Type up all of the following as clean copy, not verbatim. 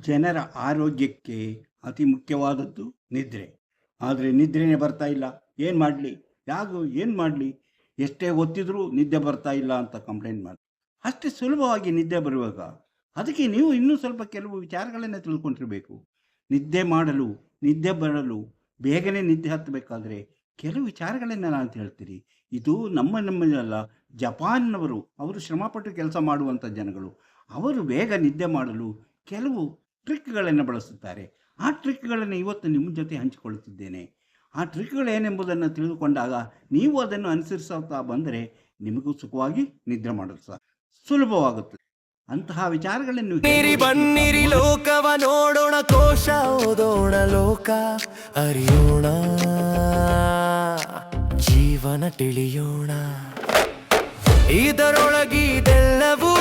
ಜನರ ಆರೋಗ್ಯಕ್ಕೆ ಅತಿ ಮುಖ್ಯವಾದದ್ದು ನಿದ್ರೆ. ಆದರೆ ನಿದ್ರೆನೇ ಬರ್ತಾ ಇಲ್ಲ. ಏನು ಮಾಡಲಿ, ಏನು ಮಾಡಲಿ, ಎಷ್ಟೇ ಒತ್ತಿದ್ರೂ ನಿದ್ದೆ ಬರ್ತಾ ಇಲ್ಲ ಅಂತ ಕಂಪ್ಲೇಂಟ್ ಮಾಡಿ. ಅಷ್ಟೇ ಸುಲಭವಾಗಿ ನಿದ್ದೆ ಬರುವಾಗ ಅದಕ್ಕೆ ನೀವು ಇನ್ನೂ ಸ್ವಲ್ಪ ಕೆಲವು ವಿಚಾರಗಳನ್ನು ತಿಳ್ಕೊಂಡಿರಬೇಕು. ನಿದ್ದೆ ಬರಲು ಬೇಗನೆ ನಿದ್ದೆ ಹತ್ತಬೇಕಾದ್ರೆ ಕೆಲವು ವಿಚಾರಗಳನ್ನು ನಾನು ಹೇಳ್ತೀನಿ. ಇದು ನಮ್ಮಲ್ಲ, ಜಪಾನ್ನವರು, ಅವರು ಶ್ರಮಪಟ್ಟು ಕೆಲಸ ಮಾಡುವಂಥ ಜನಗಳು. ಅವರು ಬೇಗ ನಿದ್ದೆ ಮಾಡಲು ಕೆಲವು ಟ್ರಿಕ್ಗಳನ್ನು ಬಳಸುತ್ತಾರೆ. ಆ ಟ್ರಿಕ್ಗಳನ್ನು ಇವತ್ತು ನಿಮ್ಮ ಜೊತೆ ಹಂಚಿಕೊಳ್ಳುತ್ತಿದ್ದೇನೆ. ಆ ಟ್ರಿಕ್ಗಳೇನೆಂಬುದನ್ನು ತಿಳಿದುಕೊಂಡಾಗ ನೀವು ಅದನ್ನು ಅನುಸರಿಸುತ್ತಾ ಬಂದರೆ ನಿಮಗೂ ಸುಖವಾಗಿ ನಿದ್ರೆ ಮಾಡಲು ಸುಲಭವಾಗುತ್ತದೆ. ಅಂತಹ ವಿಚಾರಗಳನ್ನು ಬನ್ನಿರಿ, ಲೋಕವ ನೋಡೋಣ, ಕೋಶ ಓದೋಣ, ಲೋಕ ಅರಿಯೋಣ, ಜೀವನ ತಿಳಿಯೋಣ. ಇದರೊಳಗಿದೆಲ್ಲವೂ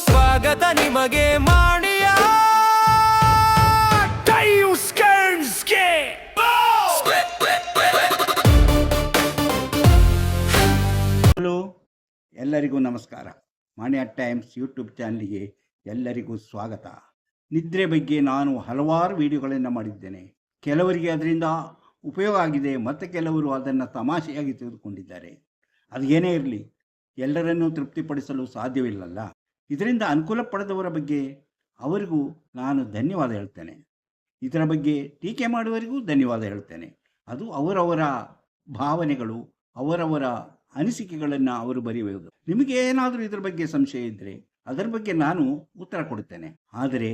ಸ್ವಾಗತ ನಿಮಗೆ ಮಾಡಿಯ ಎಲ್ಲರಿಗೂ ನಮಸ್ಕಾರ. ಮಾಣಿಯ ಟೈಮ್ಸ್ ಯೂಟ್ಯೂಬ್ ಚಾನಲ್ಗೆ ಎಲ್ಲರಿಗೂ ಸ್ವಾಗತ. ನಿದ್ರೆ ಬಗ್ಗೆ ನಾನು ಹಲವಾರು ವಿಡಿಯೋಗಳನ್ನು ಮಾಡಿದ್ದೇನೆ. ಕೆಲವರಿಗೆ ಅದರಿಂದ ಉಪಯೋಗ ಆಗಿದೆ, ಮತ್ತು ಕೆಲವರು ಅದನ್ನು ತಮಾಷೆಯಾಗಿ ತೆಗೆದುಕೊಂಡಿದ್ದಾರೆ. ಅದು ಏನೇ ಇರಲಿ, ಎಲ್ಲರನ್ನೂ ತೃಪ್ತಿಪಡಿಸಲು ಸಾಧ್ಯವಿಲ್ಲಲ್ಲ. ಇದರಿಂದ ಅನುಕೂಲ ಪಡೆದವರ ಬಗ್ಗೆ ಅವರಿಗೂ ನಾನು ಧನ್ಯವಾದ ಹೇಳ್ತೇನೆ. ಇದರ ಬಗ್ಗೆ ಟೀಕೆ ಮಾಡುವವರಿಗೂ ಧನ್ಯವಾದ ಹೇಳ್ತೇನೆ. ಅದು ಅವರವರ ಭಾವನೆಗಳು, ಅವರವರ ಅನಿಸಿಕೆಗಳನ್ನು ಅವರು ಬರೆಯಬಹುದು. ನಿಮಗೆ ಏನಾದರೂ ಇದರ ಬಗ್ಗೆ ಸಂಶಯ ಇದ್ದರೆ ಅದರ ಬಗ್ಗೆ ನಾನು ಉತ್ತರ ಕೊಡುತ್ತೇನೆ. ಆದರೆ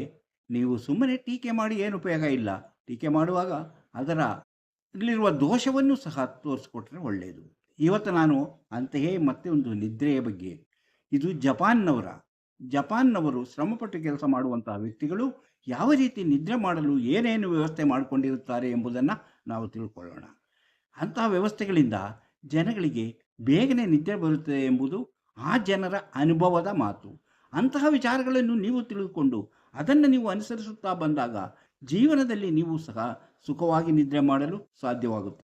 ನೀವು ಸುಮ್ಮನೆ ಟೀಕೆ ಮಾಡಿ ಏನು ಉಪಯೋಗ ಇಲ್ಲ. ಟೀಕೆ ಮಾಡುವಾಗ ಅದರಲ್ಲಿರುವ ದೋಷವನ್ನು ಸಹ ತೋರಿಸ್ಕೊಟ್ರೆ ಒಳ್ಳೆಯದು. ಇವತ್ತು ನಾನು ಅಂತೆಯೇ ಮತ್ತೆ ಒಂದು ನಿದ್ರೆಯ ಬಗ್ಗೆ. ಇದು ಜಪಾನ್ನವರು ಶ್ರಮಪಟ್ಟು ಕೆಲಸ ಮಾಡುವಂತಹ ವ್ಯಕ್ತಿಗಳು ಯಾವ ರೀತಿ ನಿದ್ರೆ ಮಾಡಲು ಏನೇನು ವ್ಯವಸ್ಥೆ ಮಾಡಿಕೊಂಡಿರುತ್ತಾರೆ ಎಂಬುದನ್ನು ನಾವು ತಿಳ್ಕೊಳ್ಳೋಣ. ಅಂತಹ ವ್ಯವಸ್ಥೆಗಳಿಂದ ಜನಗಳಿಗೆ ಬೇಗನೆ ನಿದ್ದೆ ಬರುತ್ತದೆ ಎಂಬುದು ಆ ಜನರ ಅನುಭವದ ಮಾತು. ಅಂತಹ ವಿಚಾರಗಳನ್ನು ನೀವು ತಿಳಿದುಕೊಂಡು ಅದನ್ನು ನೀವು ಅನುಸರಿಸುತ್ತಾ ಬಂದಾಗ ಜೀವನದಲ್ಲಿ ನೀವು ಸಹ ಸುಖವಾಗಿ ನಿದ್ರೆ ಮಾಡಲು ಸಾಧ್ಯವಾಗುತ್ತೆ.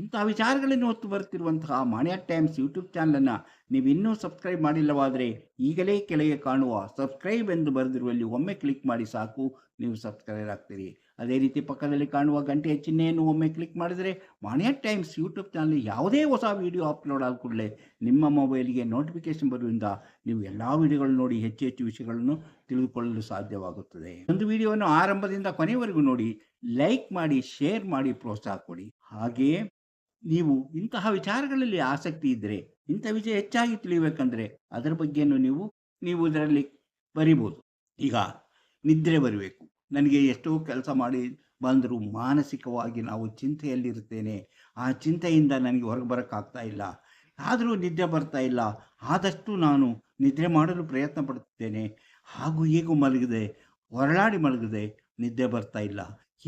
ಇಂತಹ ವಿಚಾರಗಳನ್ನು ಹೊತ್ತು ಬರುತ್ತಿರುವಂತಹ ಮಾಣಿಯ ಟೈಮ್ಸ್ ಯೂಟ್ಯೂಬ್ ಚಾನಲನ್ನು ನೀವು ಇನ್ನೂ ಸಬ್ಸ್ಕ್ರೈಬ್ ಮಾಡಿಲ್ಲವಾದರೆ ಈಗಲೇ ಕೆಳಗೆ ಕಾಣುವ ಸಬ್ಸ್ಕ್ರೈಬ್ ಎಂದು ಬರೆದಿರುವಲ್ಲಿ ಒಮ್ಮೆ ಕ್ಲಿಕ್ ಮಾಡಿ ಸಾಕು, ನೀವು ಸಬ್ಸ್ಕ್ರೈಬ್ ಆಗ್ತೀರಿ. ಅದೇ ರೀತಿ ಪಕ್ಕದಲ್ಲಿ ಕಾಣುವ ಗಂಟೆಯ ಚಿಹ್ನೆಯನ್ನು ಒಮ್ಮೆ ಕ್ಲಿಕ್ ಮಾಡಿದರೆ ಮಾಣಿಯ ಟೈಮ್ಸ್ ಯೂಟ್ಯೂಬ್ ಚಾನಲ್ ಯಾವುದೇ ಹೊಸ ವಿಡಿಯೋ ಅಪ್ಲೋಡ್ ಆದ ಕೂಡಲೇ ನಿಮ್ಮ ಮೊಬೈಲ್ಗೆ ನೋಟಿಫಿಕೇಶನ್ ಬರುವುದರಿಂದ ನೀವು ಎಲ್ಲ ವಿಡಿಯೋಗಳನ್ನು ನೋಡಿ ಹೆಚ್ಚು ಹೆಚ್ಚು ವಿಷಯಗಳನ್ನು ತಿಳಿದುಕೊಳ್ಳಲು ಸಾಧ್ಯವಾಗುತ್ತದೆ. ಒಂದು ವಿಡಿಯೋವನ್ನು ಆರಂಭದಿಂದ ಕೊನೆಯವರೆಗೂ ನೋಡಿ, ಲೈಕ್ ಮಾಡಿ, ಶೇರ್ ಮಾಡಿ, ಪ್ರೋತ್ಸಾಹ ಕೊಡಿ. ಹಾಗೆಯೇ ನೀವು ಇಂತಹ ವಿಚಾರಗಳಲ್ಲಿ ಆಸಕ್ತಿ ಇದ್ದರೆ, ಇಂಥ ವಿಷಯ ಹೆಚ್ಚಾಗಿ ತಿಳಿಯಬೇಕಂದ್ರೆ ಅದರ ಬಗ್ಗೆಯನ್ನು ನೀವು ಇದರಲ್ಲಿ ಬರಿಬೋದು. ಈಗ ನಿದ್ರೆ ಬರಬೇಕು. ನನಗೆ ಎಷ್ಟೋ ಕೆಲಸ ಮಾಡಿ ಬಂದರೂ ಮಾನಸಿಕವಾಗಿ ನಾವು ಚಿಂತೆಯಲ್ಲಿರುತ್ತೇನೆ. ಆ ಚಿಂತೆಯಿಂದ ನನಗೆ ಹೊರಗೆ ಬರೋಕ್ಕಾಗ್ತಾ ಇಲ್ಲ. ಆದರೂ ನಿದ್ದೆ ಬರ್ತಾ ಇಲ್ಲ. ಆದಷ್ಟು ನಾನು ನಿದ್ರೆ ಮಾಡಲು ಪ್ರಯತ್ನ ಪಡುತ್ತೇನೆ. ಹಾಗೂ ಹೀಗೂ ಹೊರಳಾಡಿ ಮಲಗಿದೆ, ನಿದ್ದೆ ಬರ್ತಾ ಇಲ್ಲ.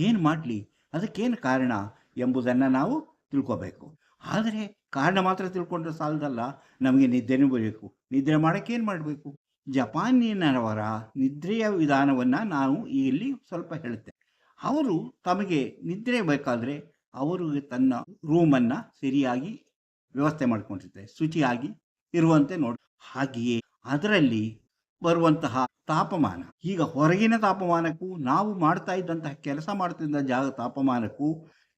ಏನು ಮಾಡಲಿ, ಅದಕ್ಕೇನು ಕಾರಣ ಎಂಬುದನ್ನು ನಾವು ತಿಳ್ಕೋಬೇಕು. ಆದರೆ ಕಾರಣ ಮಾತ್ರ ತಿಳ್ಕೊಂಡ್ರೆ ಸಾಲದಲ್ಲ, ನಮಗೆ ನಿದ್ದೆನೂ ಬರಬೇಕು. ನಿದ್ರೆ ಮಾಡೋಕ್ಕೆ ಏನು ಮಾಡಬೇಕು? ಜಪಾನಿನವರ ನಿದ್ರೆಯ ವಿಧಾನವನ್ನು ನಾವು ಇಲ್ಲಿ ಸ್ವಲ್ಪ ಹೇಳುತ್ತೇವೆ. ಅವರು ತಮಗೆ ನಿದ್ರೆ ಬೇಕಾದರೆ ಅವರು ತನ್ನ ರೂಮನ್ನು ಸರಿಯಾಗಿ ವ್ಯವಸ್ಥೆ ಮಾಡ್ಕೊಂಡಿರ್ತಾರೆ, ಶುಚಿಯಾಗಿ ಇರುವಂತೆ ನೋಡಿ. ಹಾಗೆಯೇ ಅದರಲ್ಲಿ ಬರುವಂತಹ ತಾಪಮಾನ, ಈಗ ಹೊರಗಿನ ತಾಪಮಾನಕ್ಕೂ ನಾವು ಮಾಡ್ತಾ ಇದ್ದಂತಹ ಕೆಲಸ ಮಾಡ್ತಿದ್ದ ತಾಪಮಾನಕ್ಕೂ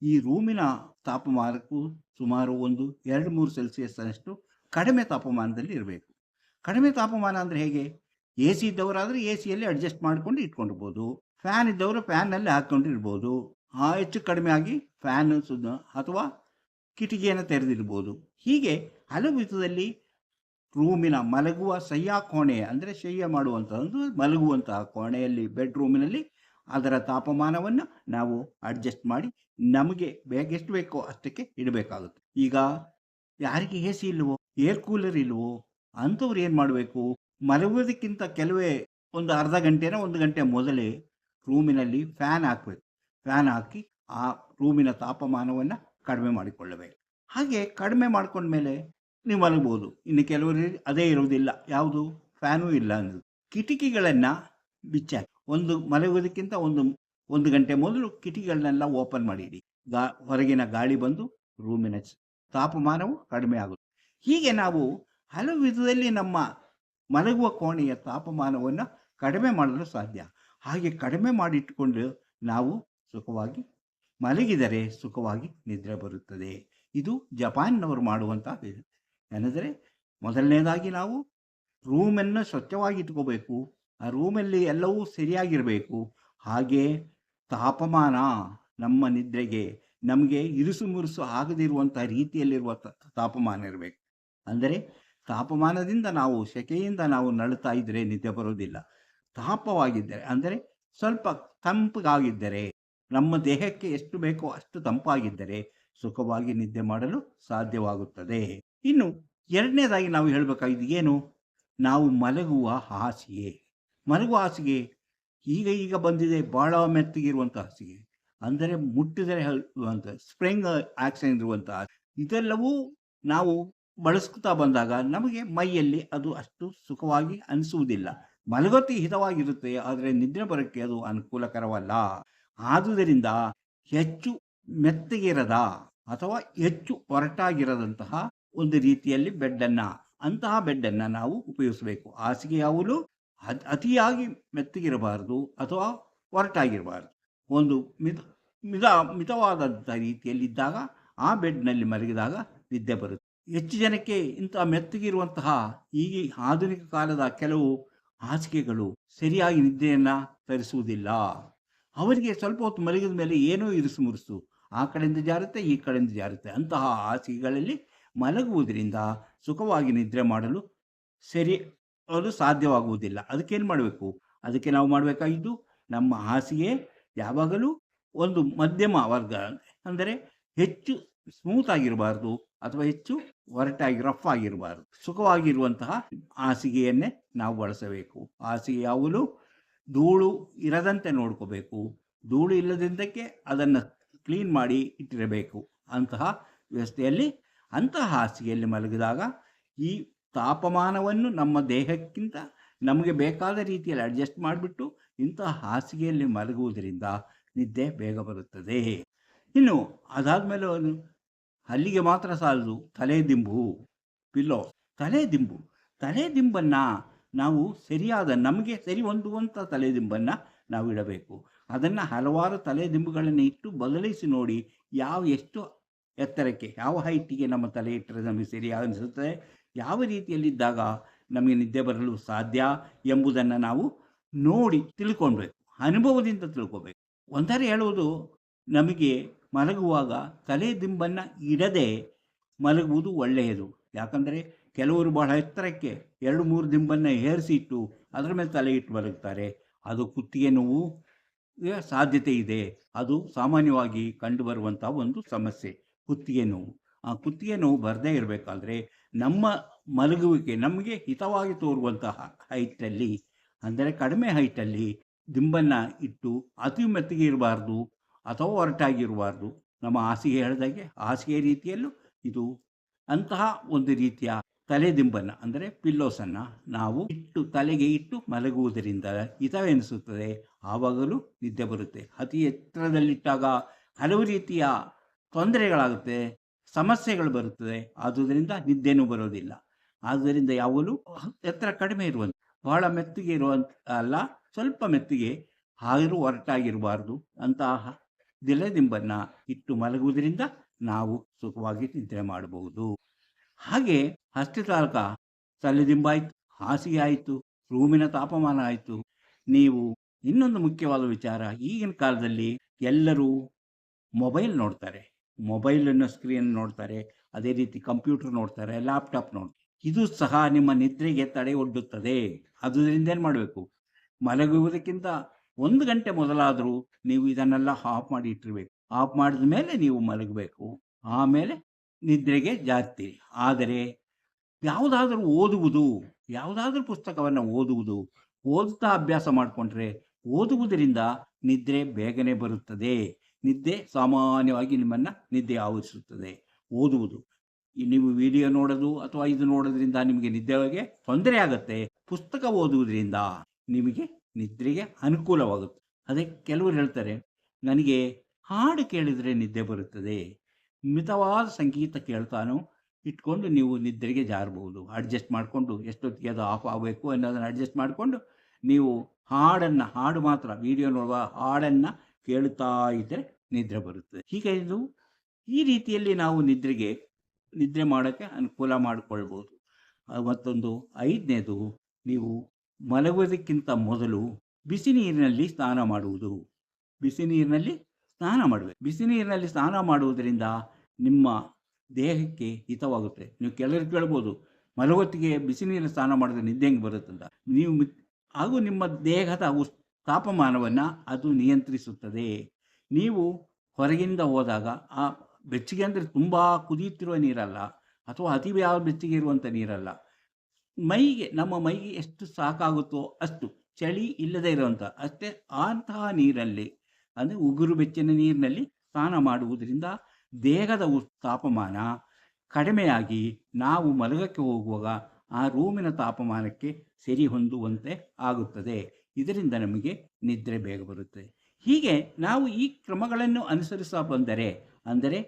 ಈ ರೂಮಿನ ತಾಪಮಾನಕ್ಕೂ ಸುಮಾರು 1-2-3 ಸೆಲ್ಸಿಯಸ್ ಅಷ್ಟು ಕಡಿಮೆ ತಾಪಮಾನದಲ್ಲಿ ಇರಬೇಕು. ಕಡಿಮೆ ತಾಪಮಾನ ಅಂದರೆ ಹೇಗೆ? ಎ ಸಿ ಇದ್ದವರಾದರೆ ಎ ಸಿಯಲ್ಲಿ ಅಡ್ಜಸ್ಟ್ ಮಾಡಿಕೊಂಡು ಇಟ್ಕೊಂಡಿರ್ಬೋದು. ಫ್ಯಾನ್ ಇದ್ದವರು ಫ್ಯಾನ್ನಲ್ಲಿ ಹಾಕ್ಕೊಂಡಿರ್ಬೋದು. ಹೆಚ್ಚು ಕಡಿಮೆ ಆಗಿ ಫ್ಯಾನ್ ಅಥವಾ ಕಿಟಿಕಿಯನ್ನು ತೆರೆದಿರ್ಬೋದು. ಹೀಗೆ ಹಲವು ವಿಧದಲ್ಲಿ ರೂಮಿನ ಮಲಗುವ ಕೋಣೆ ಅಂದರೆ ಶಯ್ಯ ಮಾಡುವಂಥದ್ದು, ಮಲಗುವಂತಹ ಕೋಣೆಯಲ್ಲಿ, ಬೆಡ್ರೂಮಿನಲ್ಲಿ ಅದರ ತಾಪಮಾನವನ್ನು ನಾವು ಅಡ್ಜಸ್ಟ್ ಮಾಡಿ ನಮಗೆ ಎಷ್ಟು ಬೇಕೋ ಅಷ್ಟಕ್ಕೆ ಇಡಬೇಕಾಗುತ್ತೆ. ಈಗ ಯಾರಿಗೆ ಎ ಸಿ ಇಲ್ವೋ, ಏರ್ ಕೂಲರ್ ಇಲ್ವೋ ಅಂಥವ್ರು ಏನು ಮಾಡಬೇಕು? ಮಲಗುವುದಕ್ಕಿಂತ ಕೆಲವೇ ಒಂದು ಅರ್ಧ ಗಂಟೆನ 1 ಗಂಟೆ ಮೊದಲೇ ರೂಮಿನಲ್ಲಿ ಫ್ಯಾನ್ ಹಾಕಬೇಕು. ಫ್ಯಾನ್ ಹಾಕಿ ಆ ರೂಮಿನ ತಾಪಮಾನವನ್ನು ಕಡಿಮೆ ಮಾಡಿಕೊಳ್ಳಬೇಕು. ಹಾಗೆ ಕಡಿಮೆ ಮಾಡ್ಕೊಂಡ್ಮೇಲೆ ನೀವು ಮಲಗ್ಬೋದು. ಇನ್ನು ಕೆಲವರು ಅದೇ ಇರುವುದಿಲ್ಲ, ಯಾವುದು ಫ್ಯಾನೂ ಇಲ್ಲ ಅನ್ನೋದು. ಕಿಟಕಿಗಳನ್ನು ಬಿಚ್ಚಾಕಿ ಮಲಗುವುದಕ್ಕಿಂತ ಒಂದು ಗಂಟೆ ಮೊದಲು ಕಿಟಕಿಗಳನ್ನೆಲ್ಲ ಓಪನ್ ಮಾಡಿಡಿ. ಹೊರಗಿನ ಗಾಳಿ ಬಂದು ರೂಮಿನ ತಾಪಮಾನವು ಕಡಿಮೆ ಆಗುತ್ತೆ. ಹೀಗೆ ನಾವು ಹಲವು ವಿಧದಲ್ಲಿ ನಮ್ಮ ಮಲಗುವ ಕೋಣೆಯ ತಾಪಮಾನವನ್ನು ಕಡಿಮೆ ಮಾಡಲು ಸಾಧ್ಯ. ಹಾಗೆ ಕಡಿಮೆ ಮಾಡಿಟ್ಟುಕೊಂಡು ನಾವು ಸುಖವಾಗಿ ಮಲಗಿದರೆ ಸುಖವಾಗಿ ನಿದ್ರೆ ಬರುತ್ತದೆ. ಇದು ಜಪಾನ್ನವರು ಮಾಡುವಂಥ ಏನೆಂದರೆ, ಮೊದಲನೇದಾಗಿ ನಾವು ರೂಮನ್ನು ಸ್ವಚ್ಛವಾಗಿ ಇಟ್ಕೋಬೇಕು. ಆ ರೂಮಲ್ಲಿ ಎಲ್ಲವೂ ಸರಿಯಾಗಿರಬೇಕು. ಹಾಗೆ ತಾಪಮಾನ ನಮ್ಮ ನಿದ್ರೆಗೆ ನಮಗೆ ಇರುಸು ಮುರುಸು ಆಗದಿರುವಂಥ ರೀತಿಯಲ್ಲಿರುವ ತಾಪಮಾನ ಇರಬೇಕು. ಅಂದರೆ ತಾಪಮಾನದಿಂದ ನಾವು ಸೆಕೆಯಿಂದ ನಾವು ನಳುತ್ತಾ ಇದ್ದರೆ ನಿದ್ದೆ ಬರೋದಿಲ್ಲ. ತಾಪವಾಗಿದ್ದರೆ ಅಂದರೆ ಸ್ವಲ್ಪ ತಂಪಾಗಿದ್ದರೆ, ನಮ್ಮ ದೇಹಕ್ಕೆ ಎಷ್ಟು ಬೇಕೋ ಅಷ್ಟು ತಂಪಾಗಿದ್ದರೆ ಸುಖವಾಗಿ ನಿದ್ದೆ ಮಾಡಲು ಸಾಧ್ಯವಾಗುತ್ತದೆ. ಇನ್ನು ಎರಡನೇದಾಗಿ ನಾವು ಹೇಳಬೇಕಾಗಿದ್ದು ಏನು? ನಾವು ಮಲಗುವ ಹಾಸಿಗೆ. ಮಲಗುವ ಹಾಸಿಗೆ ಈಗ ಬಂದಿದೆ ಭಾಳ ಮೆತ್ತಗಿರುವಂಥ ಹಾಸಿಗೆ, ಅಂದರೆ ಮುಟ್ಟಿದರೆ ಅಂತ ಸ್ಪ್ರಿಂಗ್ ಆಕ್ಷನ್ ಇರುವಂಥ ಇದೆಲ್ಲವೂ ನಾವು ಬಳಸ್ತಾ ಬಂದಾಗ ನಮಗೆ ಮೈಯಲ್ಲಿ ಅದು ಅಷ್ಟು ಸುಖವಾಗಿ ಅನಿಸುವುದಿಲ್ಲ. ಮಲಗೋತಿ ಹಿತವಾಗಿರುತ್ತೆ, ಆದರೆ ನಿದ್ರೆ ಬರೋಕ್ಕೆ ಅದು ಅನುಕೂಲಕರವಲ್ಲ. ಆದುದರಿಂದ ಹೆಚ್ಚು ಮೆತ್ತಗಿರದ ಅಥವಾ ಹೆಚ್ಚು ಒರಟಾಗಿರದಂತಹ ಒಂದು ರೀತಿಯಲ್ಲಿ ಅಂತಹ ಬೆಡ್ಡನ್ನು ನಾವು ಉಪಯೋಗಿಸಬೇಕು. ಹಾಸಿಗೆ ಯಾವಾಗಲೂ ಅತಿಯಾಗಿ ಮೆತ್ತಗಿರಬಾರದು ಅಥವಾ ಒರಟಾಗಿರಬಾರ್ದು. ಒಂದು ಮಿತವಾದಂಥ ರೀತಿಯಲ್ಲಿದ್ದಾಗ ಆ ಬೆಡ್ನಲ್ಲಿ ಮಲಗಿದಾಗ ನಿದ್ದೆ ಬರುತ್ತೆ. ಹೆಚ್ಚು ಜನಕ್ಕೆ ಇಂಥ ಮೆತ್ತಗಿರುವಂತಹ ಈಗ ಆಧುನಿಕ ಕಾಲದ ಕೆಲವು ಹಾಸಿಗೆಗಳು ಸರಿಯಾಗಿ ನಿದ್ದೆಯನ್ನು ತರಿಸುವುದಿಲ್ಲ. ಅವರಿಗೆ ಸ್ವಲ್ಪ ಹೊತ್ತು ಮಲಗಿದ ಮೇಲೆ ಏನೋ ಇರುಸು ಮುರುಸು, ಆ ಕಡೆಯಿಂದ ಜಾರುತ್ತೆ ಈ ಕಡೆಯಿಂದ ಜಾರುತ್ತೆ. ಅಂತಹ ಹಾಸಿಗೆಗಳಲ್ಲಿ ಮಲಗುವುದರಿಂದ ಸುಖವಾಗಿ ನಿದ್ರೆ ಮಾಡಲು ಅದು ಸಾಧ್ಯವಾಗುವುದಿಲ್ಲ. ಅದಕ್ಕೇನು ಮಾಡಬೇಕು? ಅದಕ್ಕೆ ನಾವು ಮಾಡಬೇಕಾಗಿದ್ದು, ನಮ್ಮ ಹಾಸಿಗೆ ಯಾವಾಗಲೂ ಒಂದು ಮಧ್ಯಮ ವರ್ಗ, ಅಂದರೆ ಹೆಚ್ಚು ಸ್ಮೂತ್ ಆಗಿರಬಾರ್ದು ಅಥವಾ ಹೆಚ್ಚು ರಫ್ ಆಗಿರಬಾರ್ದು. ಸುಖವಾಗಿರುವಂತಹ ಹಾಸಿಗೆಯನ್ನೇ ನಾವು ಬಳಸಬೇಕು. ಹಾಸಿಗೆ ಯಾವಾಗಲೂ ಧೂಳು ಇರದಂತೆ ನೋಡ್ಕೋಬೇಕು. ಧೂಳು ಇಲ್ಲದಿದ್ದಕ್ಕೆ ಅದನ್ನು ಕ್ಲೀನ್ ಮಾಡಿ ಇಟ್ಟಿರಬೇಕು. ಅಂತಹ ವ್ಯವಸ್ಥೆಯಲ್ಲಿ ಅಂತಹ ಹಾಸಿಗೆಯಲ್ಲಿ ಮಲಗಿದಾಗ ಈ ತಾಪಮಾನವನ್ನು ನಮ್ಮ ದೇಹಕ್ಕಿಂತ ನಮಗೆ ಬೇಕಾದ ರೀತಿಯಲ್ಲಿ ಅಡ್ಜಸ್ಟ್ ಮಾಡಿಬಿಟ್ಟು ಇಂತಹ ಹಾಸಿಗೆಯಲ್ಲಿ ಮಲಗುವುದರಿಂದ ನಿದ್ದೆ ಬೇಗ ಬರುತ್ತದೆ. ಇನ್ನು ಅದಾದಮೇಲೆ ಅಲ್ಲಿಗೆ ಮಾತ್ರ ಸಾಲದು, ತಲೆದಿಂಬು, ಪಿಲ್ಲೋ. ತಲೆದಿಂಬನ್ನು ನಾವು ನಮಗೆ ಸರಿ ಹೊಂದುವಂಥ ತಲೆದಿಂಬನ್ನು ನಾವು ಇಡಬೇಕು. ಅದನ್ನು ಹಲವಾರು ತಲೆದಿಂಬುಗಳನ್ನು ಇಟ್ಟು ಬದಲಿಸಿ ನೋಡಿ, ಎಷ್ಟು ಎತ್ತರಕ್ಕೆ, ಯಾವ ಹೈಟಿಗೆ ನಮ್ಮ ತಲೆ ಇಟ್ಟರೆ ನಮಗೆ ಸರಿಯಾಗಿ ಅನಿಸುತ್ತದೆ, ಯಾವ ರೀತಿಯಲ್ಲಿದ್ದಾಗ ನಮಗೆ ನಿದ್ದೆ ಬರಲು ಸಾಧ್ಯ ಎಂಬುದನ್ನು ನಾವು ನೋಡಿ ತಿಳ್ಕೊಳ್ಬೇಕು, ಅನುಭವದಿಂದ ತಿಳ್ಕೊಬೇಕು. ಒಂಥರ ಹೇಳುವುದು, ನಮಗೆ ಮಲಗುವಾಗ ತಲೆದಿಂಬನ್ನು ಇಡದೆ ಮಲಗುವುದು ಒಳ್ಳೆಯದು. ಯಾಕಂದರೆ ಕೆಲವರು ಬಹಳ ಎತ್ತರಕ್ಕೆ 2-3 ದಿಂಬನ್ನು ಏರಿಸಿಟ್ಟು ಅದರ ಮೇಲೆ ತಲೆ ಇಟ್ಟು ಮಲಗುತ್ತಾರೆ. ಅದು ಕುತ್ತಿಗೆ ನೋವು ಸಾಧ್ಯತೆ ಇದೆ. ಅದು ಸಾಮಾನ್ಯವಾಗಿ ಕಂಡುಬರುವಂಥ ಒಂದು ಸಮಸ್ಯೆ, ಕುತ್ತಿಗೆ ನೋವು. ಆ ಕುತ್ತಿಗೆ ನೋವು ಬರದೇ ಇರಬೇಕಾದ್ರೆ ನಮ್ಮ ಮಲಗುವಿಕೆ ನಮಗೆ ಹಿತವಾಗಿ ತೋರುವಂತಹ ಹೈಟಲ್ಲಿ, ಅಂದರೆ ಕಡಿಮೆ ಹೈಟಲ್ಲಿ ದಿಂಬನ್ನು ಇಟ್ಟು ಅತಿ ಮೆತ್ತಗೆ ಇರಬಾರ್ದು ಅಥವಾ ಒರಟಾಗಿರಬಾರ್ದು. ನಮ್ಮ ಹಾಸಿಗೆ ಹೇಳಿದಾಗೆ ಹಾಸಿಗೆ ರೀತಿಯಲ್ಲೂ ಇದು ಅಂತಹ ಒಂದು ರೀತಿಯ ತಲೆದಿಂಬನ್ನು, ಅಂದರೆ ಪಿಲ್ಲೋಸನ್ನು ನಾವು ತಲೆಗೆ ಇಟ್ಟು ಮಲಗುವುದರಿಂದ ಹಿತವೆನಿಸುತ್ತದೆ. ಆವಾಗಲೂ ನಿದ್ದೆ ಬರುತ್ತೆ. ಅತಿ ಎತ್ತರದಲ್ಲಿಟ್ಟಾಗ ಹಲವು ರೀತಿಯ ತೊಂದರೆಗಳಾಗುತ್ತೆ, ಸಮಸ್ಯೆಗಳು ಬರುತ್ತದೆ. ಆದುದರಿಂದ ನಿದ್ದೆನೂ ಬರೋದಿಲ್ಲ. ಆದ್ದರಿಂದ ಯಾವಾಗಲೂ ಎತ್ತರ ಕಡಿಮೆ ಇರುವಂಥ, ಬಹಳ ಮೆತ್ತಗೆ ಇರುವಂಥ ಅಲ್ಲ, ಸ್ವಲ್ಪ ಮೆತ್ತಗೆ ಹಾಗರೂ ಒರಟಾಗಿರಬಾರ್ದು. ಅಂತಹ ತಲೆದಿಂಬನ್ನು ಇಟ್ಟು ಮಲಗುವುದರಿಂದ ನಾವು ಸುಖವಾಗಿ ನಿದ್ರೆ ಮಾಡಬಹುದು. ಹಾಗೆ ಹಸ್ತಚಾಲಕ, ತಲೆದಿಂಬಾಯಿತು, ಹಾಸಿಗೆ ಆಯಿತು, ರೂಮಿನ ತಾಪಮಾನ ಆಯಿತು. ನೀವು ಇನ್ನೊಂದು ಮುಖ್ಯವಾದ ವಿಚಾರ, ಈಗಿನ ಕಾಲದಲ್ಲಿ ಎಲ್ಲರೂ ಮೊಬೈಲ್ ನೋಡ್ತಾರೆ, ಮೊಬೈಲನ್ನು ಸ್ಕ್ರೀನ್ ನೋಡ್ತಾರೆ, ಅದೇ ರೀತಿ ಕಂಪ್ಯೂಟರ್ ನೋಡ್ತಾರೆ, ಲ್ಯಾಪ್ಟಾಪ್ ನೋಡ್ತಾರೆ. ಇದು ಸಹ ನಿಮ್ಮ ನಿದ್ರೆಗೆ ತಡೆ ಒಡ್ಡುತ್ತದೆ. ಅದರಿಂದ ಏನು ಮಾಡಬೇಕು? ಮಲಗುವುದಕ್ಕಿಂತ 1 ಗಂಟೆ ಮೊದಲಾದರೂ ನೀವು ಇದನ್ನೆಲ್ಲ ಆಫ್ ಮಾಡಿ ಇಟ್ಟಿರಬೇಕು. ಆಫ್ ಮಾಡಿದ ಮೇಲೆ ನೀವು ಮಲಗಬೇಕು. ಆಮೇಲೆ ನಿದ್ರೆಗೆ ಜಾರ್ತೀರಿ. ಆದರೆ ಯಾವುದಾದ್ರೂ ಪುಸ್ತಕವನ್ನು ಓದುತ್ತಾ ಅಭ್ಯಾಸ ಮಾಡಿಕೊಂಡ್ರೆ ಓದುವುದರಿಂದ ನಿದ್ರೆ ಬೇಗನೆ ಬರುತ್ತದೆ. ನಿದ್ದೆ ಸಾಮಾನ್ಯವಾಗಿ ನಿದ್ದೆ ಆವರಿಸುತ್ತದೆ. ಓದುವುದು, ನೀವು ವಿಡಿಯೋ ನೋಡೋದು ಅಥವಾ ಇದು ನೋಡೋದ್ರಿಂದ ನಿಮಗೆ ನಿದ್ದೆಗೆ ತೊಂದರೆ ಆಗುತ್ತೆ. ಪುಸ್ತಕ ಓದುವುದರಿಂದ ನಿಮಗೆ ನಿದ್ರೆಗೆ ಅನುಕೂಲವಾಗುತ್ತೆ. ಅದಕ್ಕೆ ಕೆಲವರು ಹೇಳ್ತಾರೆ, ನನಗೆ ಹಾಡು ಕೇಳಿದರೆ ನಿದ್ದೆ ಬರುತ್ತದೆ. ಮಿತವಾದ ಸಂಗೀತ ಕೇಳ್ತಾನೋ ಇಟ್ಕೊಂಡು ನೀವು ನಿದ್ರೆಗೆ ಜಾರಬಹುದು. ಅಡ್ಜಸ್ಟ್ ಮಾಡಿಕೊಂಡು ಎಷ್ಟೊತ್ತಿಗೆ ಅದು ಆಫ್ ಆಗಬೇಕು ಅನ್ನೋದನ್ನು ಅಡ್ಜಸ್ಟ್ ಮಾಡಿಕೊಂಡು ನೀವು ಹಾಡು ಮಾತ್ರ ವಿಡಿಯೋ ನೋಡುವ ಹಾಡನ್ನು ಕೇಳುತ್ತಾ ಇದ್ದರೆ ನಿದ್ರೆ ಬರುತ್ತದೆ. ಹೀಗೆ ಇದು ಈ ರೀತಿಯಲ್ಲಿ ನಾವು ನಿದ್ರೆ ಮಾಡೋಕ್ಕೆ ಅನುಕೂಲ ಮಾಡಿಕೊಳ್ಬೋದು. ಮತ್ತೊಂದು 5ನೇದು, ನೀವು ಮಲಗುವುದಕ್ಕಿಂತ ಮೊದಲು ಬಿಸಿ ನೀರಿನಲ್ಲಿ ಸ್ನಾನ ಮಾಡುವುದು. ಬಿಸಿ ನೀರಿನಲ್ಲಿ ಸ್ನಾನ ಮಾಡಬೇಕು. ಬಿಸಿ ನೀರಿನಲ್ಲಿ ಸ್ನಾನ ಮಾಡುವುದರಿಂದ ನಿಮ್ಮ ದೇಹಕ್ಕೆ ಹಿತವಾಗುತ್ತೆ. ನೀವು ಕೆಲವರು ಕೇಳ್ಬೋದು, ಮಲಗೊತ್ತಿಗೆ ಬಿಸಿ ನೀರಲ್ಲಿ ಸ್ನಾನ ಮಾಡಿದ್ರೆ ನಿದ್ದೆ ಹೆಂಗೆ ಬರುತ್ತಂತ. ಹಾಗೂ ನಿಮ್ಮ ದೇಹದ ತಾಪಮಾನವನ್ನು ಅದು ನಿಯಂತ್ರಿಸುತ್ತದೆ. ನೀವು ಹೊರಗಿಂದ ಹೋದಾಗ ಆ ಬೆಚ್ಚಗೆ ಅಂದರೆ ತುಂಬ ಕುದಿಯುತ್ತಿರುವ ನೀರಲ್ಲ, ಅಥವಾ ಅತಿ ಬೆಚ್ಚಗೆ ಇರುವಂಥ ನೀರಲ್ಲ, ನಮ್ಮ ಮೈಗೆ ಎಷ್ಟು ಸಾಕಾಗುತ್ತೋ ಅಷ್ಟು, ಚಳಿ ಇಲ್ಲದೆ ಇರುವಂಥ ಅಷ್ಟೇ ಅಂತಹ ನೀರಲ್ಲಿ, ಅಂದರೆ ಉಗುರು ಬೆಚ್ಚನ ನೀರಿನಲ್ಲಿ ಸ್ನಾನ ಮಾಡುವುದರಿಂದ ದೇಹದ ತಾಪಮಾನ ಕಡಿಮೆಯಾಗಿ ನಾವು ಮಲಗಕ್ಕೆ ಹೋಗುವಾಗ ಆ ರೂಮಿನ ತಾಪಮಾನಕ್ಕೆ ಸರಿ ಹೊಂದುವಂತೆ ಆಗುತ್ತದೆ. ಇದರಿಂದ ನಮಗೆ ನಿದ್ರೆ ಬೇಗ ಬರುತ್ತೆ. ಹೀಗೆ ನಾವು ಈ ಕ್ರಮಗಳನ್ನು ಅನುಸರಿಸ ಬಂದರೆ, ಅಂದರೆ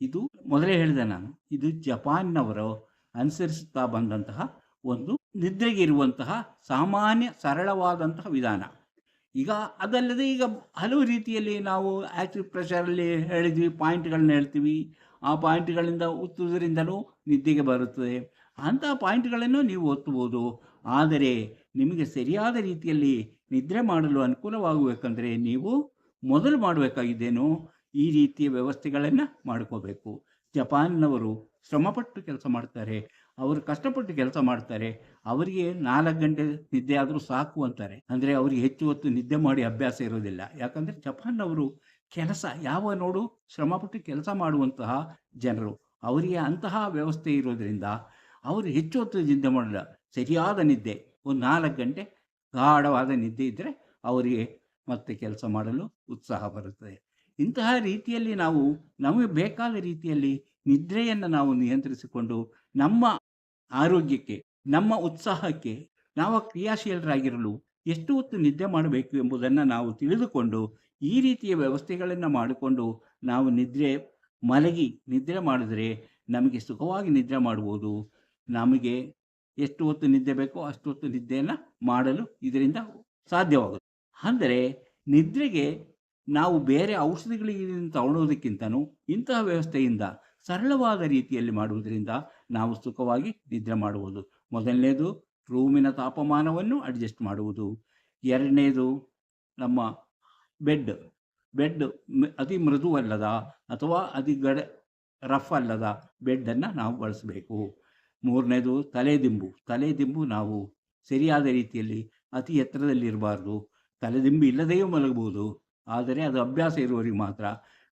ಇದು ಮೊದಲೇ ಹೇಳಿದೆ ನಾನು, ಇದು ಜಪಾನ್ನವರು ಅನುಸರಿಸುತ್ತಾ ಬಂದಂತಹ ಒಂದು ನಿದ್ರೆಗೆ ಇರುವಂತಹ ಸಾಮಾನ್ಯ ಸರಳವಾದಂತಹ ವಿಧಾನ. ಈಗ ಅದಲ್ಲದೆ ಈಗ ಹಲವು ರೀತಿಯಲ್ಲಿ ನಾವು ಆ್ಯಕ್ಟಿವ್ ಪ್ರೆಷರಲ್ಲಿ ಹೇಳಿದ್ವಿ, ಪಾಯಿಂಟ್ಗಳನ್ನ ಹೇಳ್ತೀವಿ. ಆ ಪಾಯಿಂಟ್ಗಳಿಂದ ಒತ್ತುವುದರಿಂದಲೂ ನಿದ್ದೆಗೆ ಬರುತ್ತದೆ. ಅಂತಹ ಪಾಯಿಂಟ್ಗಳನ್ನು ನೀವು ಒತ್ತುವುದು. ಆದರೆ ನಿಮಗೆ ಸರಿಯಾದ ರೀತಿಯಲ್ಲಿ ನಿದ್ರೆ ಮಾಡಲು ಅನುಕೂಲವಾಗಬೇಕಂದ್ರೆ ನೀವು ಮೊದಲು ಮಾಡಬೇಕಾಗಿದ್ದೇನು, ಈ ರೀತಿಯ ವ್ಯವಸ್ಥೆಗಳನ್ನು ಮಾಡ್ಕೋಬೇಕು. ಜಪಾನ್ನವರು ಶ್ರಮಪಟ್ಟು ಕೆಲಸ ಮಾಡ್ತಾರೆ, ಅವರು ಕಷ್ಟಪಟ್ಟು ಕೆಲಸ ಮಾಡ್ತಾರೆ. ಅವರಿಗೆ 4 ಗಂಟೆ ನಿದ್ದೆ ಆದರೂ ಸಾಕು ಅಂತಾರೆ. ಅಂದರೆ ಅವರಿಗೆ ಹೆಚ್ಚು ಹೊತ್ತು ನಿದ್ದೆ ಮಾಡಿ ಅಭ್ಯಾಸ ಇರೋದಿಲ್ಲ. ಯಾಕಂದರೆ ಜಪಾನ್ನವರು ನೋಡು ಶ್ರಮಪಟ್ಟು ಕೆಲಸ ಮಾಡುವಂತಹ ಜನರು. ಅವರಿಗೆ ಅಂತಹ ವ್ಯವಸ್ಥೆ ಇರೋದರಿಂದ ಅವರು ಹೆಚ್ಚು ಹೊತ್ತು ನಿದ್ದೆ ಮಾಡಲ್ಲ. ಸರಿಯಾದ ನಿದ್ದೆ, ಒಂದು 4 ಗಂಟೆ ಗಾಢವಾದ ನಿದ್ದೆ ಇದ್ದರೆ ಅವರಿಗೆ ಮತ್ತೆ ಕೆಲಸ ಮಾಡಲು ಉತ್ಸಾಹ ಬರುತ್ತದೆ. ಇಂತಹ ರೀತಿಯಲ್ಲಿ ನಾವು ನಮಗೆ ಬೇಕಾದ ರೀತಿಯಲ್ಲಿ ನಿದ್ರೆಯನ್ನು ನಾವು ನಿಯಂತ್ರಿಸಿಕೊಂಡು ನಮ್ಮ ಆರೋಗ್ಯಕ್ಕೆ, ನಮ್ಮ ಉತ್ಸಾಹಕ್ಕೆ, ನಾವು ಕ್ರಿಯಾಶೀಲರಾಗಿರಲು ಎಷ್ಟು ಹೊತ್ತು ನಿದ್ದೆ ಮಾಡಬೇಕು ಎಂಬುದನ್ನು ನಾವು ತಿಳಿದುಕೊಂಡು ಈ ರೀತಿಯ ವ್ಯವಸ್ಥೆಗಳನ್ನು ಮಾಡಿಕೊಂಡು ನಾವು ನಿದ್ರೆ ಮಾಡಿದರೆ ನಮಗೆ ಸುಖವಾಗಿ ನಿದ್ರೆ ಮಾಡುವುದು. ನಮಗೆ ಎಷ್ಟು ಹೊತ್ತು ನಿದ್ದೆ ಬೇಕೋ ಅಷ್ಟು ಹೊತ್ತು ನಿದ್ದೆಯನ್ನು ಮಾಡಲು ಇದರಿಂದ ಸಾಧ್ಯವಾಗುತ್ತೆ. ಅಂದರೆ ನಿದ್ರೆಗೆ ನಾವು ಬೇರೆ ಔಷಧಿಗಳಿಗೆ ತಗೊಳ್ಳೋದಕ್ಕಿಂತನೂ ಇಂತಹ ವ್ಯವಸ್ಥೆಯಿಂದ ಸರಳವಾದ ರೀತಿಯಲ್ಲಿ ಮಾಡುವುದರಿಂದ ನಾವು ಸುಖವಾಗಿ ನಿದ್ರೆ ಮಾಡುವುದು. ಮೊದಲನೇದು ರೂಮಿನ ತಾಪಮಾನವನ್ನು ಅಡ್ಜಸ್ಟ್ ಮಾಡುವುದು. 2ನೇದು ನಮ್ಮ ಬೆಡ್ ಅತಿ ಮೃದುವಲ್ಲದ ಅಥವಾ ಅತಿ ರಫ್ ಅಲ್ಲದ ಬೆಡ್ಡನ್ನು ನಾವು ಬಳಸಬೇಕು. 3ನೇದು ತಲೆದಿಂಬು ನಾವು ಸರಿಯಾದ ರೀತಿಯಲ್ಲಿ ಅತಿ ಎತ್ತರದಲ್ಲಿರಬಾರ್ದು. ತಲೆದಿಂಬು ಇಲ್ಲದೆಯೂ ಮಲಗಬಹುದು, ಆದರೆ ಅದು ಅಭ್ಯಾಸ ಇರುವವರಿಗೆ ಮಾತ್ರ.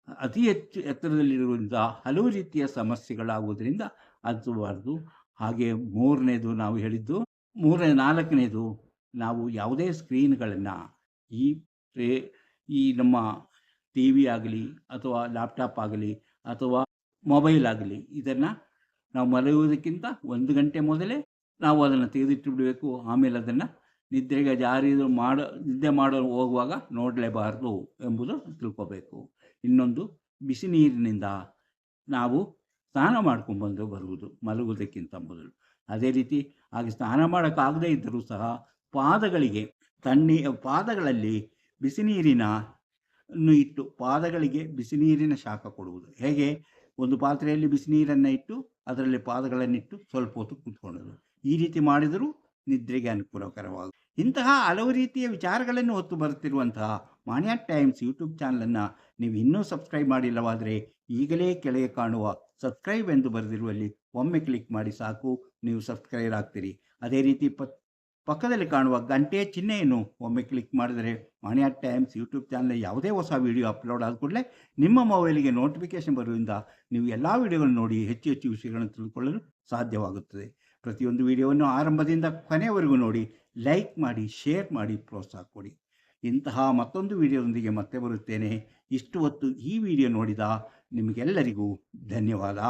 ಅತಿ ಹೆಚ್ಚು ಎತ್ತರದಲ್ಲಿರುವುದರಿಂದ ಹಲವು ರೀತಿಯ ಸಮಸ್ಯೆಗಳಾಗುವುದರಿಂದ ಹತ್ತಬಾರ್ದು. ಹಾಗೆ 4ನೇದು ನಾವು ಯಾವುದೇ ಸ್ಕ್ರೀನ್ಗಳನ್ನು ಈ ನಮ್ಮ ಟಿ ವಿ ಆಗಲಿ ಅಥವಾ ಲ್ಯಾಪ್ಟಾಪ್ ಆಗಲಿ ಅಥವಾ ಮೊಬೈಲ್ ಆಗಲಿ, ಇದನ್ನು ನಾವು ಮಲಗುವುದಕ್ಕಿಂತ 1 ಗಂಟೆ ಮೊದಲೇ ನಾವು ಅದನ್ನು ತೆಗೆದಿಟ್ಟು ಬಿಡಬೇಕು. ಆಮೇಲೆ ಅದನ್ನು ನಿದ್ರೆಗೆ ನಿದ್ದೆ ಮಾಡಲು ಹೋಗುವಾಗ ನೋಡಲೇಬಾರ್ದು ಎಂಬುದು ತಿಳ್ಕೋಬೇಕು. ಇನ್ನೊಂದು, ಬಿಸಿ ನೀರಿನಿಂದ ನಾವು ಸ್ನಾನ ಮಾಡ್ಕೊಂಡ್ಬಂದು ಬರುವುದು ಮಲಗುವುದಕ್ಕಿಂತ ಮೊದಲು. ಅದೇ ರೀತಿ ಹಾಗೆ ಸ್ನಾನ ಮಾಡೋಕ್ಕಾಗದೇ ಇದ್ದರೂ ಸಹ ಪಾದಗಳಲ್ಲಿ ಬಿಸಿ ನೀರನ್ನು ಇಟ್ಟು ಪಾದಗಳಿಗೆ ಬಿಸಿ ನೀರಿನ ಶಾಖ ಕೊಡುವುದು. ಹೇಗೆ, ಒಂದು ಪಾತ್ರೆಯಲ್ಲಿ ಬಿಸಿ ನೀರನ್ನು ಇಟ್ಟು ಅದರಲ್ಲಿ ಪಾದಗಳನ್ನಿಟ್ಟು ಸ್ವಲ್ಪ ಹೊತ್ತು ಕೂತ್ಕೊಳ್ಳೋದು. ಈ ರೀತಿ ಮಾಡಿದರೂ ನಿದ್ರೆಗೆ ಅನುಕೂಲಕರವಾಗುವುದು. ಇಂತಹ ಹಲವು ರೀತಿಯ ವಿಚಾರಗಳನ್ನು ಹೊತ್ತು ಬರುತ್ತಿರುವಂತಹ ಮಾಣಿಯಾ ಟೈಮ್ಸ್ ಯೂಟ್ಯೂಬ್ ಚಾನಲನ್ನು ನೀವು ಇನ್ನೂ ಸಬ್ಸ್ಕ್ರೈಬ್ ಮಾಡಿಲ್ಲವಾದರೆ ಈಗಲೇ ಕೆಳಗೆ ಕಾಣುವ ಸಬ್ಸ್ಕ್ರೈಬ್ ಎಂದು ಬರೆದಿರುವಲ್ಲಿ ಒಮ್ಮೆ ಕ್ಲಿಕ್ ಮಾಡಿ ಸಾಕು, ನೀವು ಸಬ್ಸ್ಕ್ರೈಬ್ ಆಗ್ತೀರಿ. ಅದೇ ರೀತಿ ಪಕ್ಕದಲ್ಲಿ ಕಾಣುವ ಗಂಟೆಯ ಚಿಹ್ನೆಯನ್ನು ಒಮ್ಮೆ ಕ್ಲಿಕ್ ಮಾಡಿದರೆ ಮಾಣಿಯಾ ಟೈಮ್ಸ್ ಯೂಟ್ಯೂಬ್ ಚಾನಲ್ ಯಾವುದೇ ಹೊಸ ವಿಡಿಯೋ ಅಪ್ಲೋಡ್ ಆದ ಕೂಡಲೇ ನಿಮ್ಮ ಮೊಬೈಲಿಗೆ ನೋಟಿಫಿಕೇಷನ್ ಬರುವುದರಿಂದ ನೀವು ಎಲ್ಲ ವಿಡಿಯೋಗಳನ್ನು ನೋಡಿ ಹೆಚ್ಚು ವಿಷಯಗಳನ್ನು ತಿಳಿದುಕೊಳ್ಳಲು ಸಾಧ್ಯವಾಗುತ್ತದೆ. ಪ್ರತಿಯೊಂದು ವಿಡಿಯೋವನ್ನು ಆರಂಭದಿಂದ ಕೊನೆಯವರೆಗೂ ನೋಡಿ, ಲೈಕ್ ಮಾಡಿ, ಶೇರ್ ಮಾಡಿ, ಪ್ರೋತ್ಸಾಹ ಕೊಡಿ. ಇಂತಹ ಮತ್ತೊಂದು ವಿಡಿಯೋದೊಂದಿಗೆ ಮತ್ತೆ ಬರುತ್ತೇನೆ. ಇಷ್ಟು ಹೊತ್ತು ಈ ವಿಡಿಯೋ ನೋಡಿದ ನಿಮಗೆಲ್ಲರಿಗೂ ಧನ್ಯವಾದ.